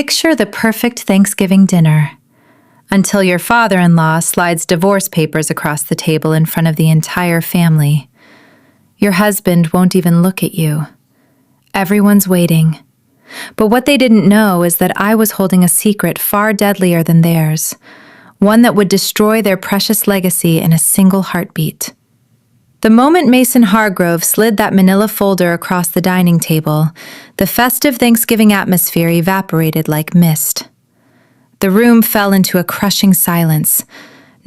Picture the perfect Thanksgiving dinner until your father-in-law slides divorce papers across the table in front of the entire family. Your husband won't even look at you. Everyone's waiting. But what they didn't know is that I was holding a secret far deadlier than theirs, one that would destroy their precious legacy in a single heartbeat. The moment Mason Hargrove slid that manila folder across the dining table, the festive Thanksgiving atmosphere evaporated like mist. The room fell into a crushing silence,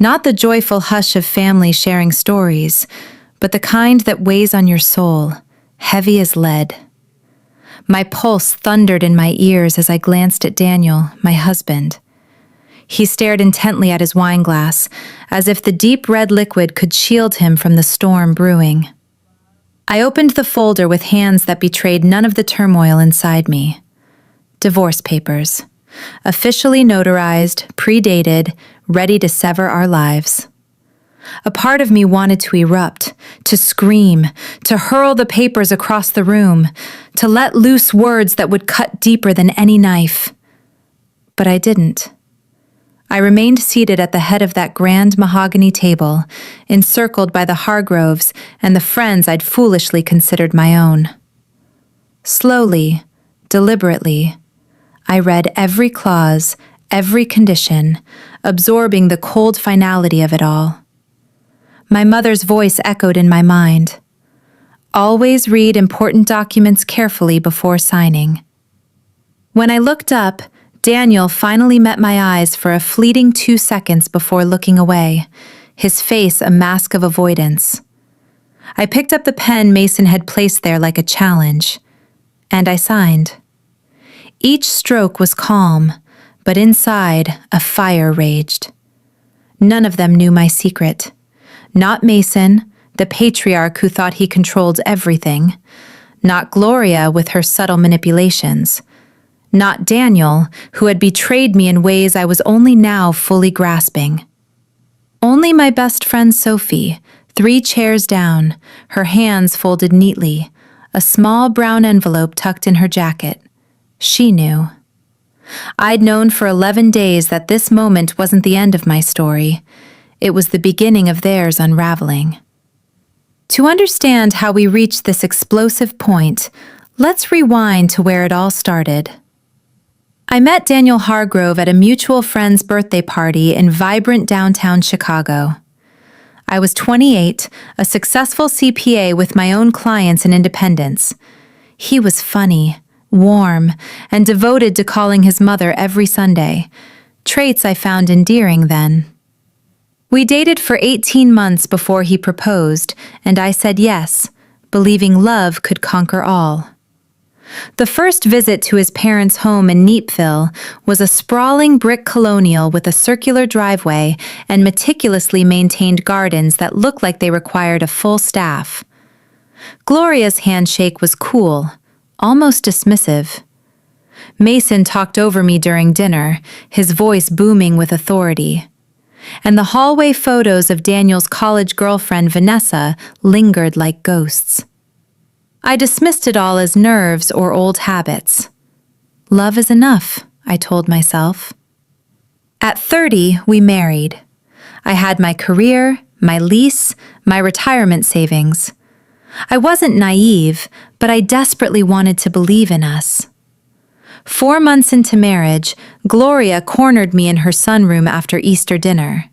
not the joyful hush of family sharing stories, but the kind that weighs on your soul, heavy as lead. My pulse thundered in my ears as I glanced at Daniel, my husband. He stared intently at his wine glass, as if the deep red liquid could shield him from the storm brewing. I opened the folder with hands that betrayed none of the turmoil inside me. Divorce papers. Officially notarized, predated, ready to sever our lives. A part of me wanted to erupt, to scream, to hurl the papers across the room, to let loose words that would cut deeper than any knife. But I didn't. I remained seated at the head of that grand mahogany table, encircled by the Hargroves and the friends I'd foolishly considered my own. Slowly, deliberately, I read every clause, every condition, absorbing the cold finality of it all. My mother's voice echoed in my mind. Always read important documents carefully before signing. When I looked up, Daniel finally met my eyes for a fleeting 2 seconds before looking away, his face a mask of avoidance. I picked up the pen Mason had placed there like a challenge, and I signed. Each stroke was calm, but inside, a fire raged. None of them knew my secret. Not Mason, the patriarch who thought he controlled everything. Not Gloria with her subtle manipulations. Not Daniel, who had betrayed me in ways I was only now fully grasping. Only my best friend Sophie, 3 chairs down, her hands folded neatly, a small brown envelope tucked in her jacket. She knew. I'd known for 11 days that this moment wasn't the end of my story. It was the beginning of theirs unraveling. To understand how we reached this explosive point, let's rewind to where it all started. I met Daniel Hargrove at a mutual friend's birthday party in vibrant downtown Chicago. I was 28, a successful CPA with my own clients and independence. He was funny, warm, and devoted to calling his mother every Sunday, traits I found endearing then. We dated for 18 months before he proposed, and I said yes, believing love could conquer all. The first visit to his parents' home in Neatville was a sprawling brick colonial with a circular driveway and meticulously maintained gardens that looked like they required a full staff. Gloria's handshake was cool, almost dismissive. Mason talked over me during dinner, his voice booming with authority. And the hallway photos of Daniel's college girlfriend Vanessa lingered like ghosts. I dismissed it all as nerves or old habits. Love is enough, I told myself. At 30, we married. I had my career, my lease, my retirement savings. I wasn't naive, but I desperately wanted to believe in us. 4 months into marriage, Gloria cornered me in her sunroom after Easter dinner.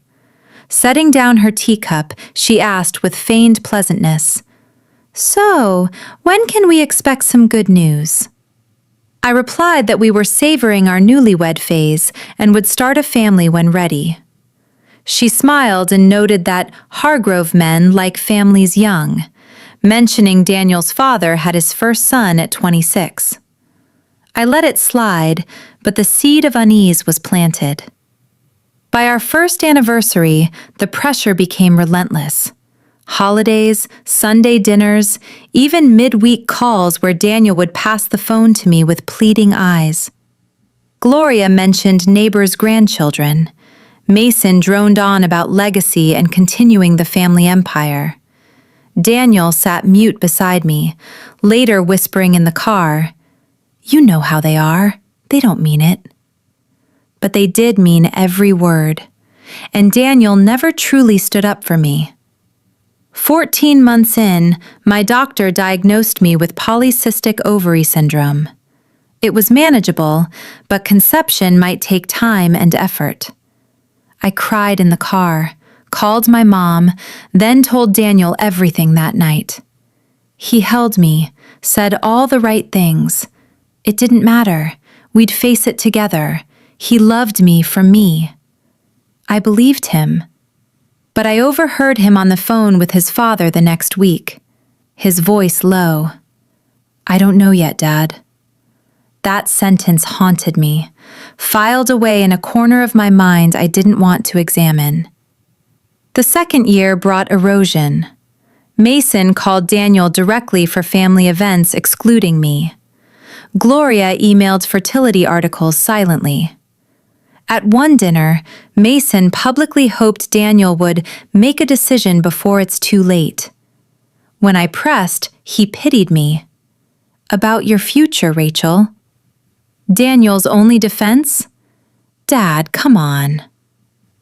Setting down her teacup, she asked with feigned pleasantness, "So, when can we expect some good news?" I replied that we were savoring our newlywed phase and would start a family when ready. She smiled and noted that Hargrove men like families young, mentioning Daniel's father had his first son at 26. I let it slide, but the seed of unease was planted. By our first anniversary, the pressure became relentless. Holidays, Sunday dinners, even midweek calls where Daniel would pass the phone to me with pleading eyes. Gloria mentioned neighbors' grandchildren. Mason droned on about legacy and continuing the family empire. Daniel sat mute beside me, later whispering in the car, "You know how they are. They don't mean it." but they did mean every word. And Daniel never truly stood up for me. 14 months in, my doctor diagnosed me with polycystic ovary syndrome. It was manageable, but conception might take time and effort. I cried in the car, called my mom, then told Daniel everything that night. He held me, said all the right things. It didn't matter. We'd face it together. He loved me for me. I believed him. But I overheard him on the phone with his father the next week, his voice low. "I don't know yet, Dad." That sentence haunted me, filed away in a corner of my mind I didn't want to examine. The second year brought erosion. Mason called Daniel directly for family events, excluding me. Gloria emailed fertility articles silently. At one dinner, Mason publicly hoped Daniel would make a decision before it's too late. When I pressed, he pitied me. "About your future, Rachel." Daniel's only defense? "Dad, come on."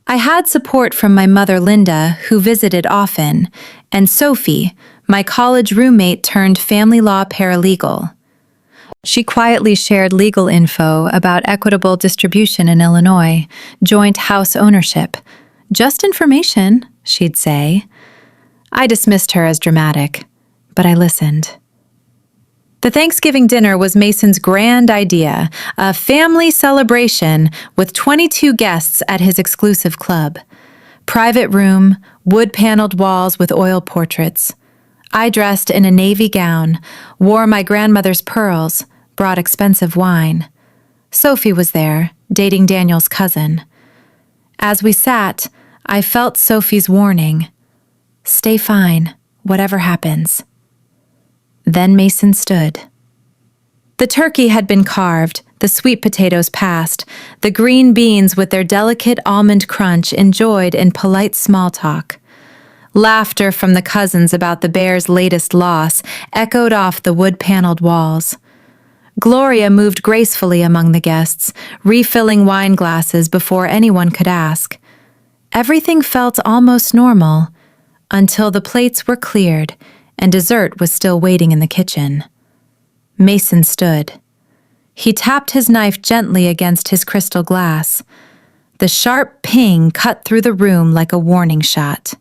I had support from my mother Linda, who visited often, and Sophie, my college roommate turned family law paralegal. She quietly shared legal info about equitable distribution in Illinois, joint house ownership. "Just information," she'd say. I dismissed her as dramatic, but I listened. The Thanksgiving dinner was Mason's grand idea, a family celebration with 22 guests at his exclusive club. Private room, wood-paneled walls with oil portraits. I dressed in a navy gown, wore my grandmother's pearls, brought expensive wine. Sophie was there, dating Daniel's cousin. As we sat, I felt Sophie's warning. "Stay fine, whatever happens." Then Mason stood. The turkey had been carved, the sweet potatoes passed, the green beans with their delicate almond crunch enjoyed in polite small talk. Laughter from the cousins about the bear's latest loss echoed off the wood-paneled walls. Gloria moved gracefully among the guests, refilling wine glasses before anyone could ask. Everything felt almost normal, until the plates were cleared and dessert was still waiting in the kitchen. Mason stood. He tapped his knife gently against his crystal glass. The sharp ping cut through the room like a warning shot.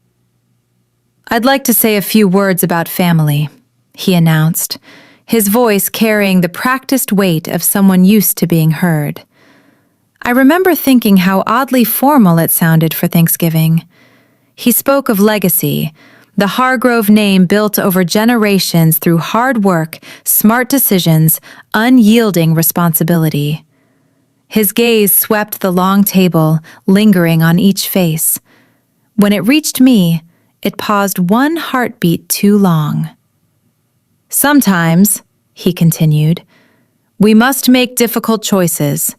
"I'd like to say a few words about family," he announced, his voice carrying the practiced weight of someone used to being heard. I remember thinking how oddly formal it sounded for Thanksgiving. He spoke of legacy, the Hargrove name built over generations through hard work, smart decisions, unyielding responsibility. His gaze swept the long table, lingering on each face. When it reached me, it paused one heartbeat too long. "Sometimes," he continued, "we must make difficult choices,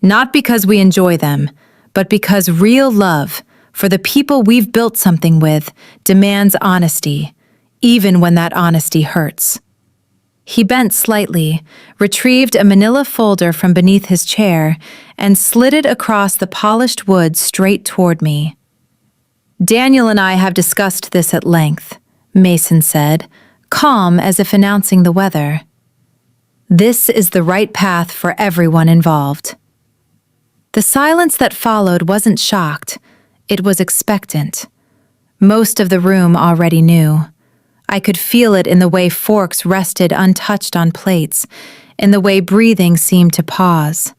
not because we enjoy them, but because real love, for the people we've built something with, demands honesty, even when that honesty hurts." He bent slightly, retrieved a manila folder from beneath his chair, and slid it across the polished wood straight toward me. "Daniel and I have discussed this at length," Mason said, calm as if announcing the weather. "This is the right path for everyone involved." The silence that followed wasn't shocked. It was expectant. Most of the room already knew. I could feel it in the way forks rested untouched on plates, in the way breathing seemed to pause.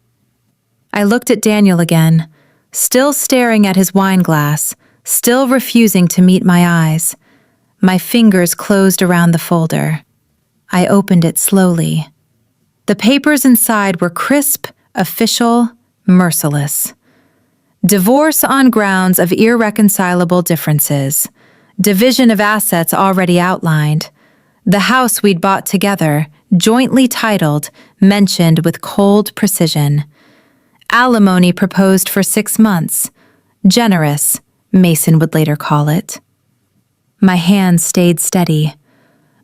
I looked at Daniel again, still staring at his wine glass, still refusing to meet my eyes. My fingers closed around the folder. I opened it slowly. The papers inside were crisp, official, merciless. Divorce on grounds of irreconcilable differences. Division of assets already outlined. The house we'd bought together, jointly titled, mentioned with cold precision. Alimony proposed for 6 months. Generous, Mason would later call it. My hands stayed steady.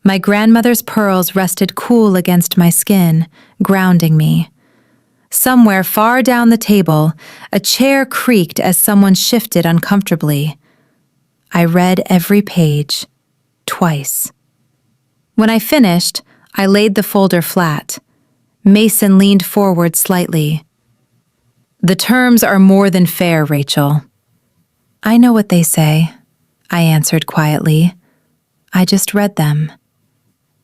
My grandmother's pearls rested cool against my skin, grounding me. Somewhere far down the table, a chair creaked as someone shifted uncomfortably. I read every page, twice. When I finished, I laid the folder flat. Mason leaned forward slightly. "The terms are more than fair, Rachel." "I know what they say," I answered quietly. "I just read them."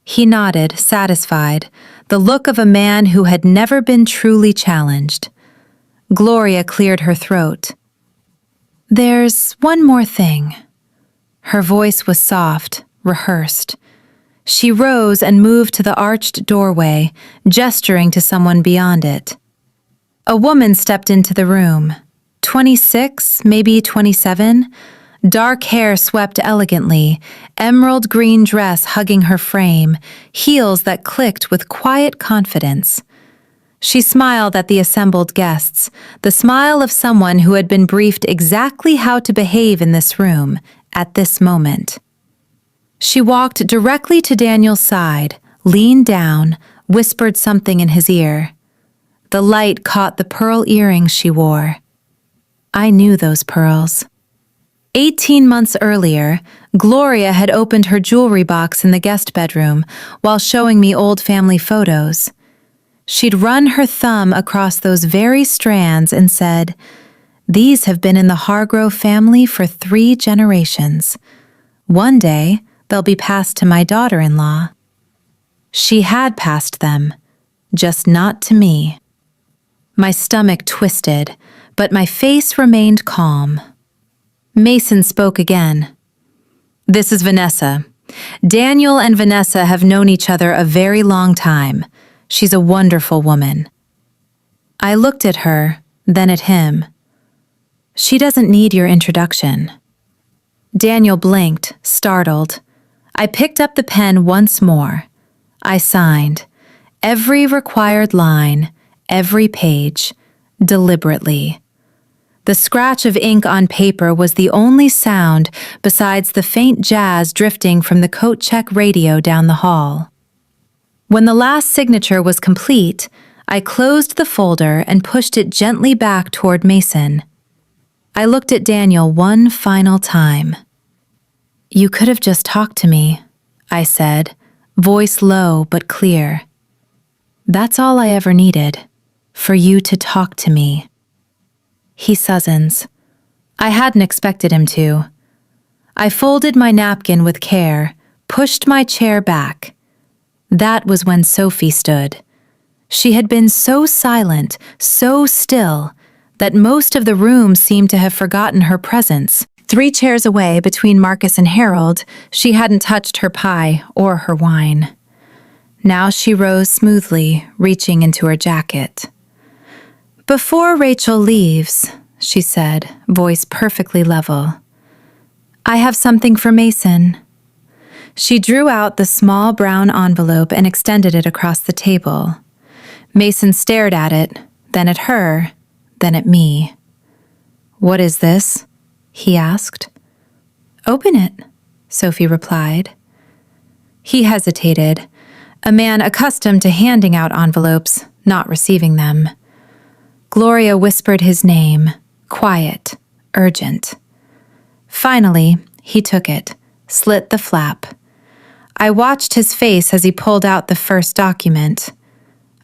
He nodded, satisfied, the look of a man who had never been truly challenged. Gloria cleared her throat. "There's one more thing." Her voice was soft, rehearsed. She rose and moved to the arched doorway, gesturing to someone beyond it. A woman stepped into the room, 26, maybe 27, dark hair swept elegantly, emerald green dress hugging her frame, heels that clicked with quiet confidence. She smiled at the assembled guests, the smile of someone who had been briefed exactly how to behave in this room, at this moment. She walked directly to Daniel's side, leaned down, whispered something in his ear. The light caught the pearl earrings she wore. I knew those pearls. 18 months earlier, Gloria had opened her jewelry box in the guest bedroom while showing me old family photos. She'd run her thumb across those very strands and said, "These have been in the Hargrove family for 3 generations. One day, they'll be passed to my daughter-in-law." She had passed them, just not to me. My stomach twisted, but my face remained calm. Mason spoke again. "This is Vanessa. Daniel and Vanessa have known each other a very long time. She's a wonderful woman." I looked at her, then at him. "She doesn't need your introduction." Daniel blinked, startled. I picked up the pen once more. I signed. Every required line, every page, deliberately. The scratch of ink on paper was the only sound besides the faint jazz drifting from the coat check radio down the hall. When the last signature was complete, I closed the folder and pushed it gently back toward Mason. I looked at Daniel one final time. "You could have just talked to me," I said, voice low but clear. "That's all I ever needed, for you to talk to me." He suzzens. I hadn't expected him to. I folded my napkin with care, pushed my chair back. That was when Sophie stood. She had been so silent, so still, that most of the room seemed to have forgotten her presence. 3 chairs away, between Marcus and Harold, she hadn't touched her pie or her wine. Now she rose smoothly, reaching into her jacket. "Before Rachel leaves," she said, voice perfectly level, "I have something for Mason." She drew out the small brown envelope and extended it across the table. Mason stared at it, then at her, then at me. "What is this?" he asked. "Open it," Sophie replied. He hesitated, a man accustomed to handing out envelopes, not receiving them. Gloria whispered his name, quiet, urgent. Finally, he took it, slit the flap. I watched his face as he pulled out the first document.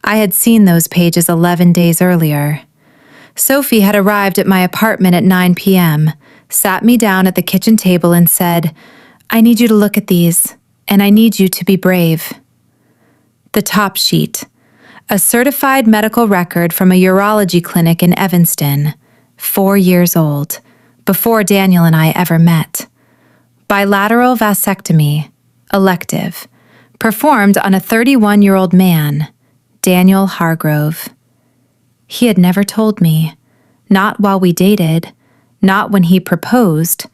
I had seen those pages 11 days earlier. Sophie had arrived at my apartment at 9 p.m., sat me down at the kitchen table and said, "I need you to look at these, and I need you to be brave." The top sheet. A certified medical record from a urology clinic in Evanston, 4 years old, before Daniel and I ever met. Bilateral vasectomy, elective, performed on a 31-year-old man, Daniel Hargrove. He had never told me, not while we dated, not when he proposed,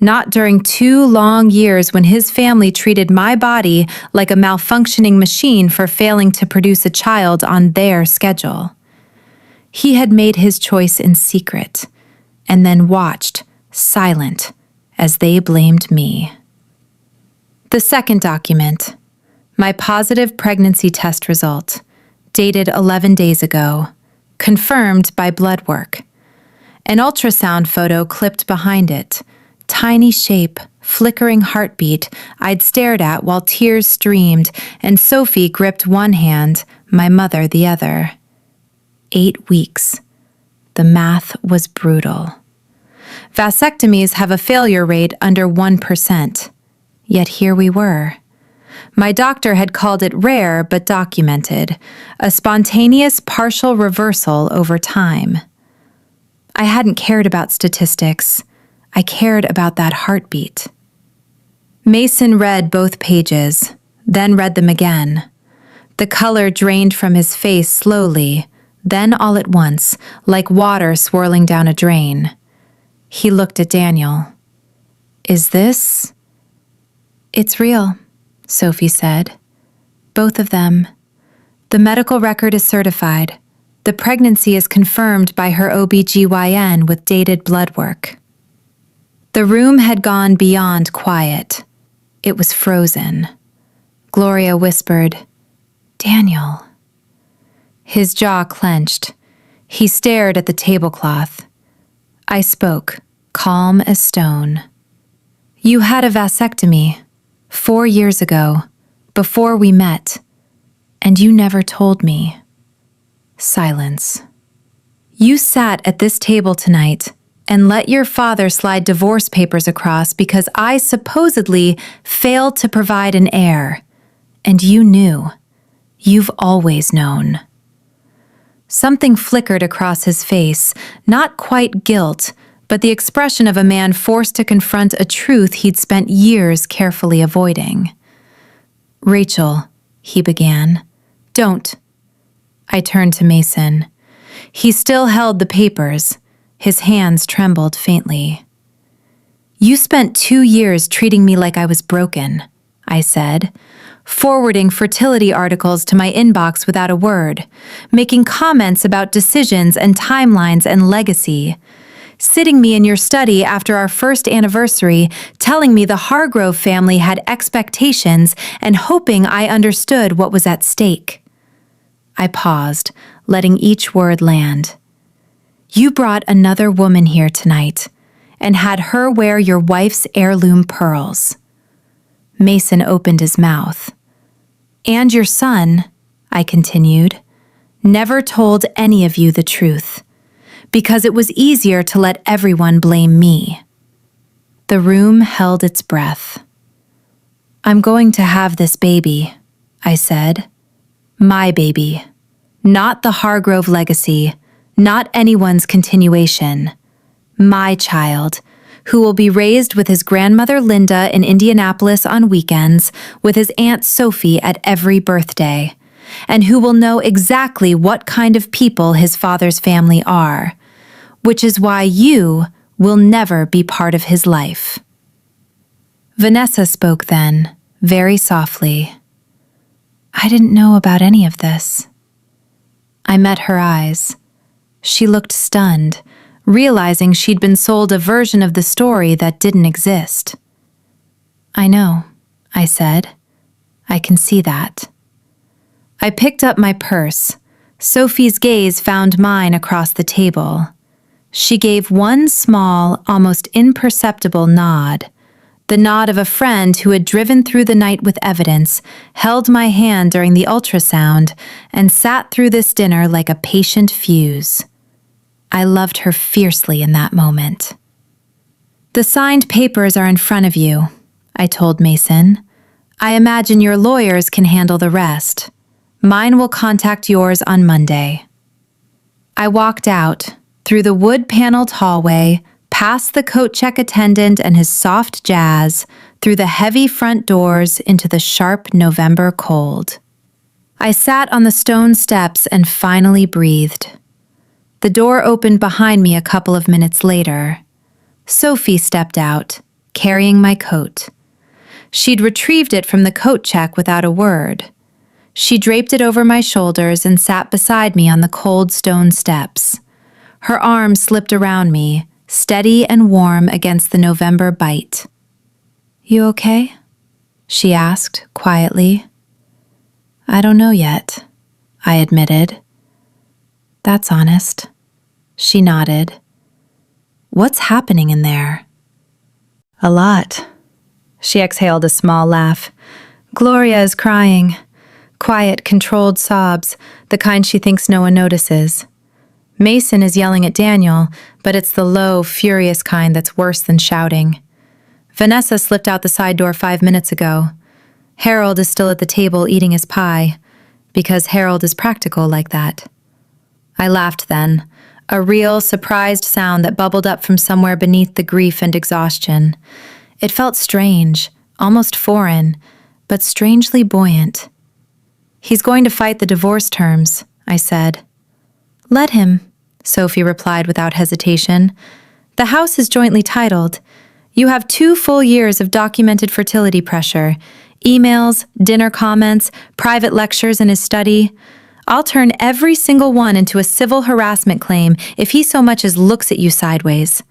not during 2 long years when his family treated my body like a malfunctioning machine for failing to produce a child on their schedule. He had made his choice in secret, and then watched, silent, as they blamed me. The second document, my positive pregnancy test result, dated 11 days ago, confirmed by blood work. An ultrasound photo clipped behind it. Tiny shape, flickering heartbeat I'd stared at while tears streamed, and Sophie gripped one hand, my mother the other. 8 weeks. The math was brutal. Vasectomies have a failure rate under 1%. Yet here we were. My doctor had called it rare but documented, a spontaneous partial reversal over time. I hadn't cared about statistics. I cared about that heartbeat. Mason read both pages, then read them again. The color drained from his face slowly, then all at once, like water swirling down a drain. He looked at Daniel. "Is this?" "It's real," Sophie said. "Both of them. The medical record is certified. The pregnancy is confirmed by her OB/GYN with dated blood work." The room had gone beyond quiet. It was frozen. Gloria whispered, "Daniel." His jaw clenched. He stared at the tablecloth. I spoke, calm as stone. "You had a vasectomy 4 years ago, before we met, and you never told me." Silence. "You sat at this table tonight and let your father slide divorce papers across because I supposedly failed to provide an heir, and you knew. You've always known." Something flickered across his face, not quite guilt, but the expression of a man forced to confront a truth he'd spent years carefully avoiding. "Rachel," he began. "Don't." I turned to Mason. He still held the papers. His hands trembled faintly. "You spent 2 years treating me like I was broken," I said, forwarding fertility articles to my inbox without a word, making comments about decisions and timelines and legacy, sitting me in your study after our first anniversary, telling me the Hargrove family had expectations and hoping I understood what was at stake. I paused, letting each word land. "You brought another woman here tonight and had her wear your wife's heirloom pearls." Mason opened his mouth. "And your son," I continued, "never told any of you the truth, because it was easier to let everyone blame me." The room held its breath. "I'm going to have this baby," I said. "My baby. Not the Hargrove legacy, not anyone's continuation. My child, who will be raised with his grandmother Linda in Indianapolis on weekends, with his Aunt Sophie at every birthday, and who will know exactly what kind of people his father's family are, which is why you will never be part of his life." Vanessa spoke then, very softly. "I didn't know about any of this." I met her eyes. She looked stunned, realizing she'd been sold a version of the story that didn't exist. "I know," I said. "I can see that." I picked up my purse. Sophie's gaze found mine across the table. She gave one small, almost imperceptible nod, the nod of a friend who had driven through the night with evidence, held my hand during the ultrasound, and sat through this dinner like a patient fuse. I loved her fiercely in that moment. "The signed papers are in front of you," I told Mason. "I imagine your lawyers can handle the rest. Mine will contact yours on Monday." I walked out, through the wood-paneled hallway, past the coat check attendant and his soft jazz, through the heavy front doors into the sharp November cold. I sat on the stone steps and finally breathed. The door opened behind me a couple of minutes later. Sophie stepped out, carrying my coat. She'd retrieved it from the coat check without a word. She draped it over my shoulders and sat beside me on the cold stone steps. Her arm slipped around me, steady and warm against the November bite. "You okay?" she asked, quietly. "I don't know yet," I admitted. That's honest. She nodded. What's happening in there? A lot. She exhaled a small laugh. Gloria is crying. Quiet, controlled sobs, the kind she thinks no one notices. Mason is yelling at Daniel, but it's the low, furious kind that's worse than shouting. Vanessa slipped out the side door 5 minutes ago. Harold is still at the table eating his pie, because Harold is practical like that. I laughed then, a real, surprised sound that bubbled up from somewhere beneath the grief and exhaustion. It felt strange, almost foreign, but strangely buoyant. He's going to fight the divorce terms, I said. Let him, Sophie replied without hesitation. The house is jointly titled. You have 2 full years of documented fertility pressure, emails, dinner comments, private lectures in his study. I'll turn every single one into a civil harassment claim if he so much as looks at you sideways.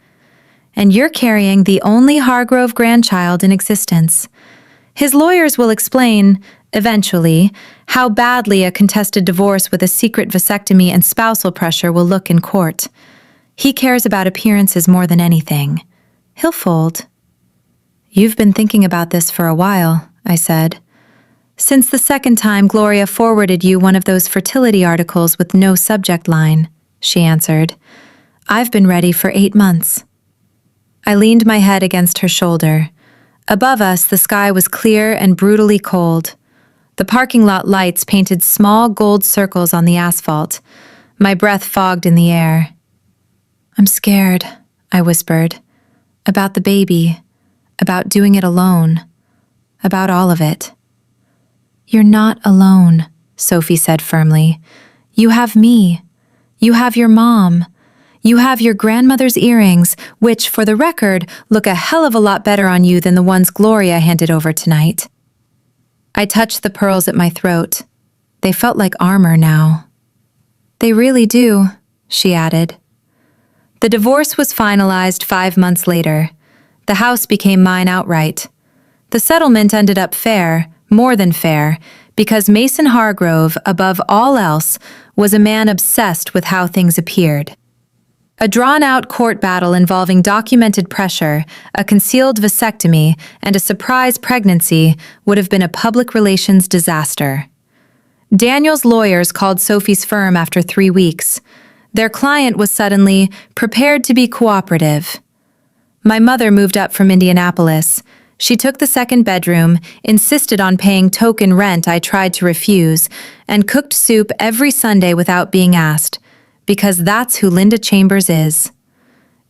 And you're carrying the only Hargrove grandchild in existence. His lawyers will explain, eventually, how badly a contested divorce with a secret vasectomy and spousal pressure will look in court. He cares about appearances more than anything. He'll fold. You've been thinking about this for a while, I said. Since the second time Gloria forwarded you one of those fertility articles with no subject line, she answered. I've been ready for 8 months. I leaned my head against her shoulder. Above us, the sky was clear and brutally cold. The parking lot lights painted small gold circles on the asphalt. My breath fogged in the air. I'm scared, I whispered. About the baby. About doing it alone. About all of it. You're not alone, Sophie said firmly. You have me. You have your mom. You have your grandmother's earrings, which, for the record, look a hell of a lot better on you than the ones Gloria handed over tonight. I touched the pearls at my throat. They felt like armor now. They really do, she added. The divorce was finalized 5 months later. The house became mine outright. The settlement ended up fair, more than fair, because Mason Hargrove, above all else, was a man obsessed with how things appeared. A drawn-out court battle involving documented pressure, a concealed vasectomy, and a surprise pregnancy would have been a public relations disaster. Daniel's lawyers called Sophie's firm after 3 weeks. Their client was suddenly prepared to be cooperative. My mother moved up from Indianapolis. She took the second bedroom, insisted on paying token rent I tried to refuse, and cooked soup every Sunday without being asked, because that's who Linda Chambers is.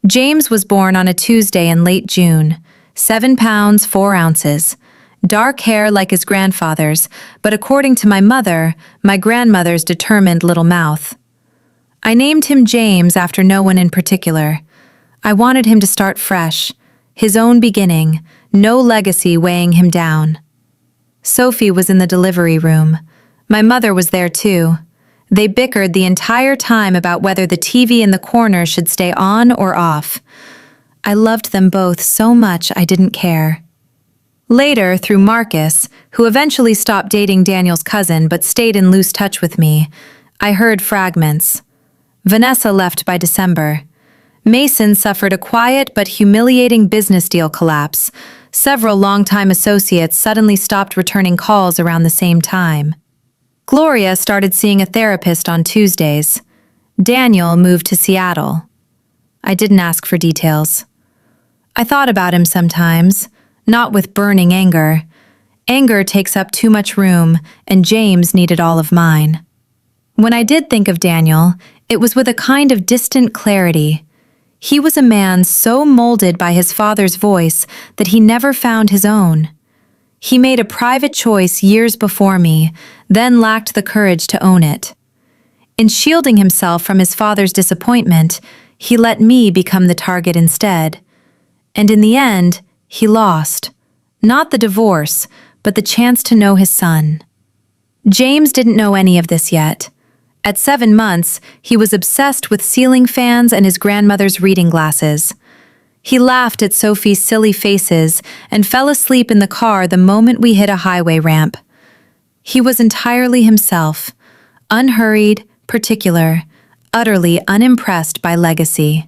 James was born on a Tuesday in late June, 7 pounds 4 ounces, dark hair like his grandfather's, but according to my mother, my grandmother's determined little mouth. I named him James after no one in particular. I wanted him to start fresh, his own beginning, no legacy weighing him down. Sophie was in the delivery room. My mother was there too. They bickered the entire time about whether the TV in the corner should stay on or off. I loved them both so much I didn't care. Later, through Marcus, who eventually stopped dating Daniel's cousin but stayed in loose touch with me, I heard fragments. Vanessa left by December. Mason suffered a quiet but humiliating business deal collapse. Several longtime associates suddenly stopped returning calls around the same time. Gloria started seeing a therapist on Tuesdays. Daniel moved to Seattle. I didn't ask for details. I thought about him sometimes, not with burning anger. Anger takes up too much room, and James needed all of mine. When I did think of Daniel, it was with a kind of distant clarity. He was a man so molded by his father's voice that he never found his own. He made a private choice years before me, then lacked the courage to own it. In shielding himself from his father's disappointment, he let me become the target instead. And in the end, he lost. Not the divorce, but the chance to know his son. James didn't know any of this yet. At 7 months, he was obsessed with ceiling fans and his grandmother's reading glasses. He laughed at Sophie's silly faces and fell asleep in the car the moment we hit a highway ramp. He was entirely himself, unhurried, particular, utterly unimpressed by legacy.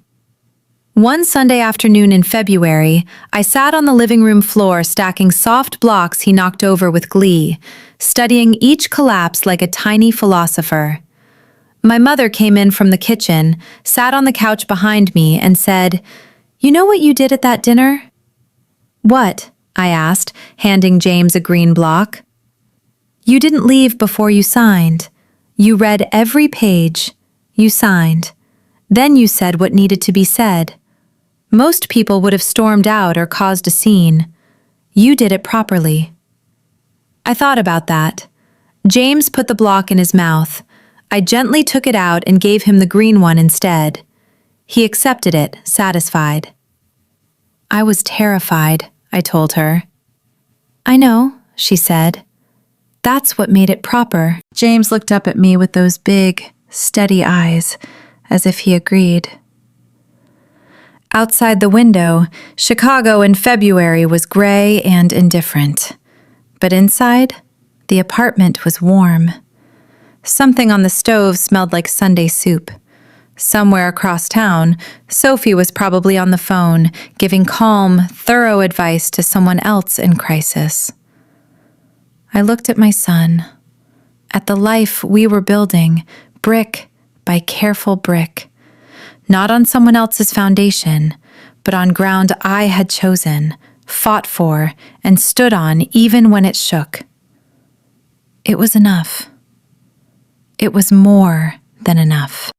One Sunday afternoon in February, I sat on the living room floor stacking soft blocks he knocked over with glee, studying each collapse like a tiny philosopher. My mother came in from the kitchen, sat on the couch behind me, and said, "You know what you did at that dinner?" "What?" I asked, handing James a green block. "You didn't leave before you signed. You read every page. You signed. Then you said what needed to be said. Most people would have stormed out or caused a scene. You did it properly." I thought about that. James put the block in his mouth. I gently took it out and gave him the green one instead. He accepted it, satisfied. "I was terrified," I told her. "I know," she said. "That's what made it proper." James looked up at me with those big, steady eyes, as if he agreed. Outside the window, Chicago in February was gray and indifferent. But inside, the apartment was warm. Something on the stove smelled like Sunday soup. Somewhere across town, Sophie was probably on the phone, giving calm, thorough advice to someone else in crisis. I looked at my son, at the life we were building, brick by careful brick. Not on someone else's foundation, but on ground I had chosen, fought for, and stood on even when it shook. It was enough. It was more than enough.